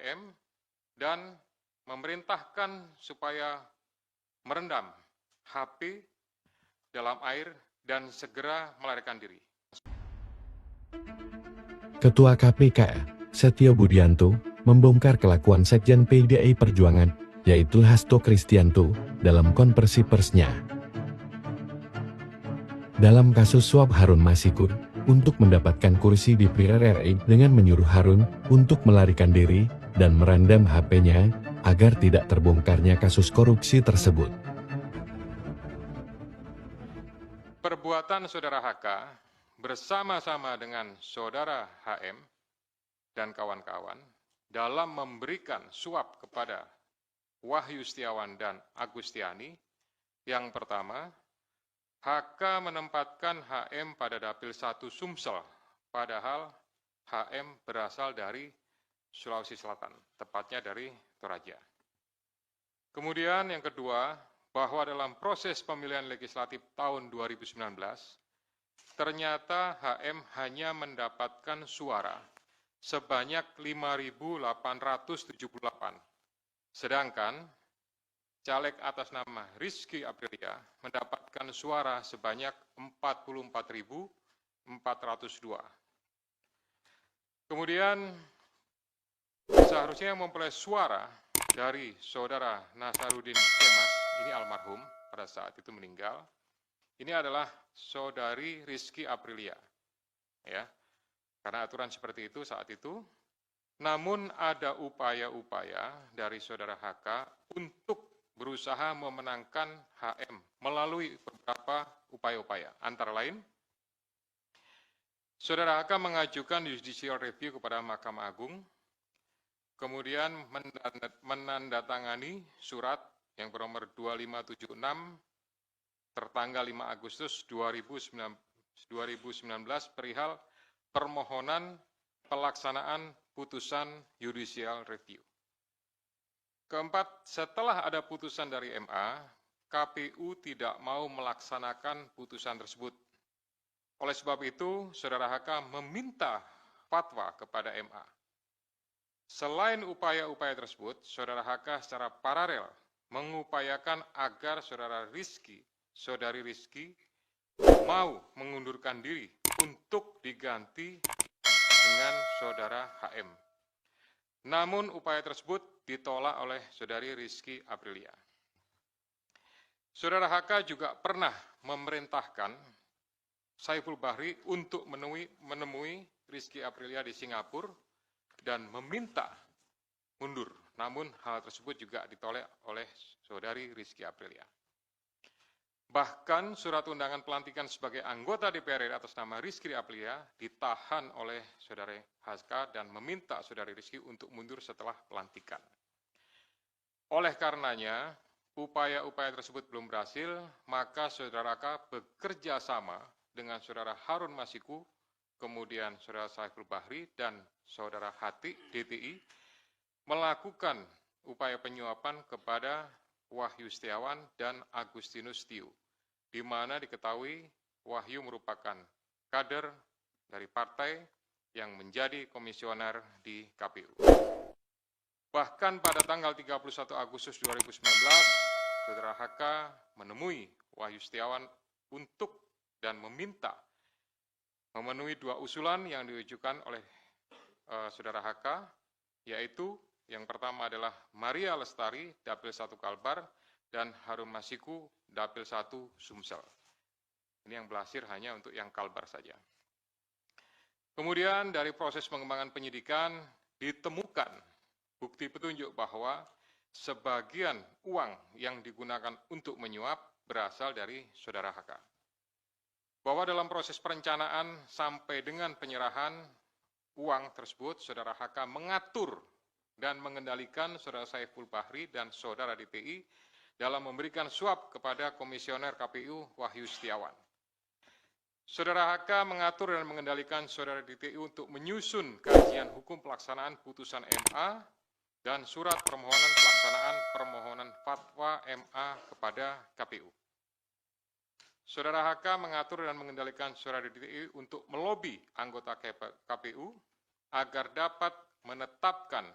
HM dan memerintahkan supaya merendam HP dalam air dan segera melarikan diri. Ketua KPK, Setio Budianto, membongkar kelakuan Sekjen PDI Perjuangan, yaitu Hasto Kristianto, dalam konversi persnya. Dalam kasus suap Harun Masiku, untuk mendapatkan kursi di DPR RI dengan menyuruh Harun untuk melarikan diri dan merendam HP-nya, agar tidak terbongkarnya kasus korupsi tersebut. Perbuatan saudara HK bersama-sama dengan saudara HM dan kawan-kawan dalam memberikan suap kepada Wahyu Setiawan dan Agustiani. Yang pertama, HK menempatkan HM pada Dapil 1 Sumsel, padahal HM berasal dari Sulawesi Selatan, tepatnya dari Toraja. Kemudian yang kedua, bahwa dalam proses pemilihan legislatif tahun 2019, ternyata HM hanya mendapatkan suara sebanyak 5.878, sedangkan caleg atas nama Rizky Aprilia mendapatkan suara sebanyak 44.402. Kemudian seharusnya yang memperoleh suara dari saudara Nasaruddin Kemas, ini almarhum pada saat itu meninggal, ini adalah saudari Rizky Aprilia, ya, karena aturan seperti itu saat itu. Namun ada upaya-upaya dari saudara HK untuk berusaha memenangkan HM melalui beberapa upaya-upaya. Antara lain, saudara HK mengajukan judicial review kepada Mahkamah Agung, kemudian menandatangani surat yang bernomor 2576 tertanggal 5 Agustus 2019 perihal permohonan pelaksanaan putusan judicial review. Keempat, setelah ada putusan dari MA, KPU tidak mau melaksanakan putusan tersebut. Oleh sebab itu, saudara HK meminta fatwa kepada MA. Selain upaya-upaya tersebut, saudara HK secara paralel mengupayakan agar saudari Rizky mau mengundurkan diri untuk diganti dengan saudara HM. Namun upaya tersebut ditolak oleh saudari Rizky Aprilia. Saudara HK juga pernah memerintahkan Saiful Bahri untuk menemui Rizky Aprilia di Singapura dan meminta mundur. Namun hal tersebut juga ditolak oleh saudari Rizky Aprilia. Bahkan surat undangan pelantikan sebagai anggota DPR RI atas nama Rizky Aprilia ditahan oleh saudari HK dan meminta saudari Rizky untuk mundur setelah pelantikan. Oleh karenanya, upaya-upaya tersebut belum berhasil, maka saudara HK bekerja sama dengan saudara Harun Masiku, kemudian saudara Saiful Bahri dan saudara Hati DTI melakukan upaya penyuapan kepada Wahyu Setiawan dan Agustinus Tio, di mana diketahui Wahyu merupakan kader dari partai yang menjadi komisioner di KPU. Bahkan pada tanggal 31 Agustus 2019, saudara HK menemui Wahyu Setiawan untuk dan meminta memenuhi dua usulan yang diajukan oleh saudara HK, yaitu yang pertama adalah Maria Lestari, Dapil 1 Kalbar, dan Harun Masiku, Dapil 1 Sumsel. Ini yang berhasil hanya untuk yang Kalbar saja. Kemudian dari proses pengembangan penyidikan ditemukan bukti petunjuk bahwa sebagian uang yang digunakan untuk menyuap berasal dari saudara HK. Bahwa dalam proses perencanaan sampai dengan penyerahan uang tersebut, saudara HK mengatur dan mengendalikan saudara Saiful Bahri dan saudara DTI dalam memberikan suap kepada komisioner KPU Wahyu Setiawan. Saudara HK mengatur dan mengendalikan saudara DTI untuk menyusun kajian hukum pelaksanaan putusan MA dan surat permohonan pelaksanaan permohonan fatwa MA kepada KPU. Saudara HK mengatur dan mengendalikan saudara DTI untuk melobi anggota KPU agar dapat menetapkan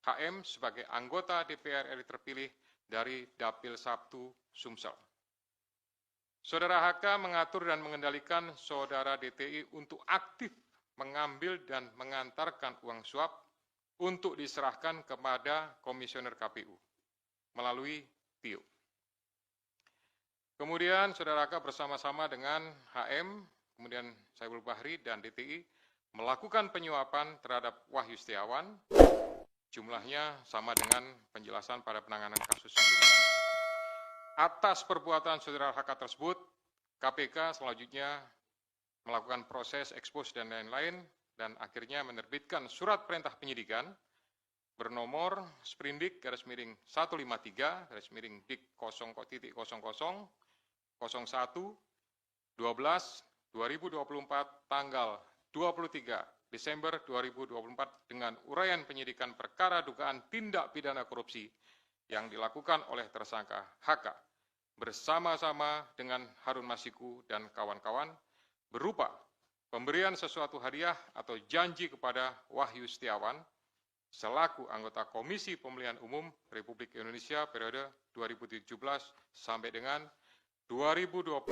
HM sebagai anggota DPR RI terpilih dari Dapil 1 Sumsel. Saudara HK mengatur dan mengendalikan saudara DTI untuk aktif mengambil dan mengantarkan uang suap untuk diserahkan kepada Komisioner KPU melalui TIO. Kemudian saudara HK bersama-sama dengan HM, kemudian Saiful Bahri dan DTI melakukan penyuapan terhadap Wahyu Setiawan, jumlahnya sama dengan penjelasan pada penanganan kasus sebelumnya. Atas perbuatan saudara HK tersebut, KPK selanjutnya melakukan proses ekspos dan lain-lain, dan akhirnya menerbitkan surat perintah penyidikan bernomor Sprindik /153 /Dik 0.00 01 12 2024 tanggal 23 Desember 2024 dengan uraian penyidikan perkara dugaan tindak pidana korupsi yang dilakukan oleh tersangka HK bersama-sama dengan Harun Masiku dan kawan-kawan berupa pemberian sesuatu hadiah atau janji kepada Wahyu Setiawan selaku anggota Komisi Pemilihan Umum Republik Indonesia periode 2017 sampai dengan 2022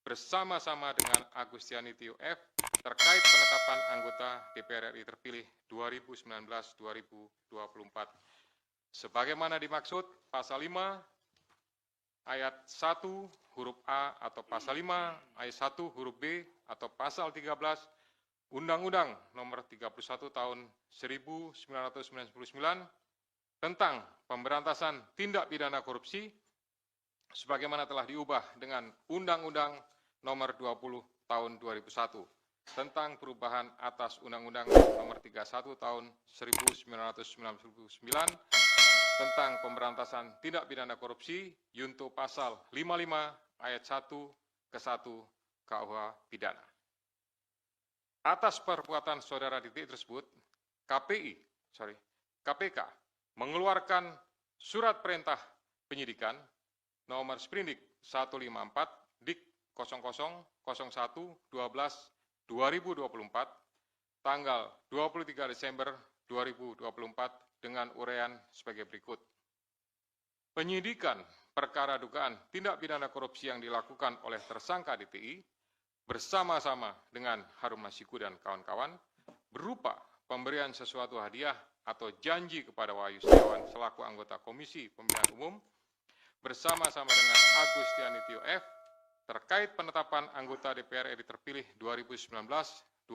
bersama-sama dengan Agustiani Tio F terkait penetapan anggota DPR RI terpilih 2019-2024. Sebagaimana dimaksud pasal 5 ayat 1 huruf A atau pasal 5 ayat 1 huruf B atau pasal 13 Undang-Undang Nomor 31 Tahun 1999 tentang pemberantasan tindak pidana korupsi sebagaimana telah diubah dengan Undang-Undang Nomor 20 Tahun 2001 tentang perubahan atas Undang-Undang Nomor 31 Tahun 1999 tentang pemberantasan tindak pidana korupsi junto pasal 55 ayat 1 ke 1 KUH pidana. Atas perbuatan saudara DTI tersebut, KPK mengeluarkan surat perintah penyidikan nomor Sprindik 154 Dik 0001 12 2024 tanggal 23 Desember 2024 dengan uraian sebagai berikut. Penyidikan perkara dugaan tindak pidana korupsi yang dilakukan oleh tersangka DTI bersama-sama dengan Harun Masiku dan kawan-kawan berupa pemberian sesuatu hadiah atau janji kepada Wahyu Setiawan selaku anggota Komisi Pemilihan Umum bersama-sama dengan Agustiani Tio F terkait penetapan anggota DPR RI terpilih 2019-2024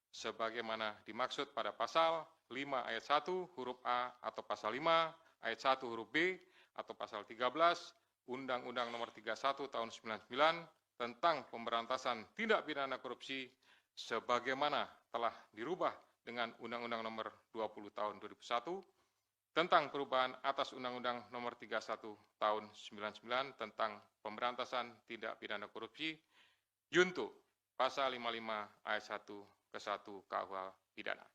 sebagaimana dimaksud pada pasal 5 ayat 1 huruf A atau pasal 5 ayat 1 huruf B atau pasal 13 Undang-Undang Nomor 31 Tahun 99 tentang pemberantasan tindak pidana korupsi sebagaimana telah dirubah dengan Undang-Undang Nomor 20 Tahun 2001 tentang perubahan atas Undang-Undang Nomor 31 Tahun 99 tentang pemberantasan tindak pidana korupsi junto pasal 55 ayat 1 ke 1 KUH pidana.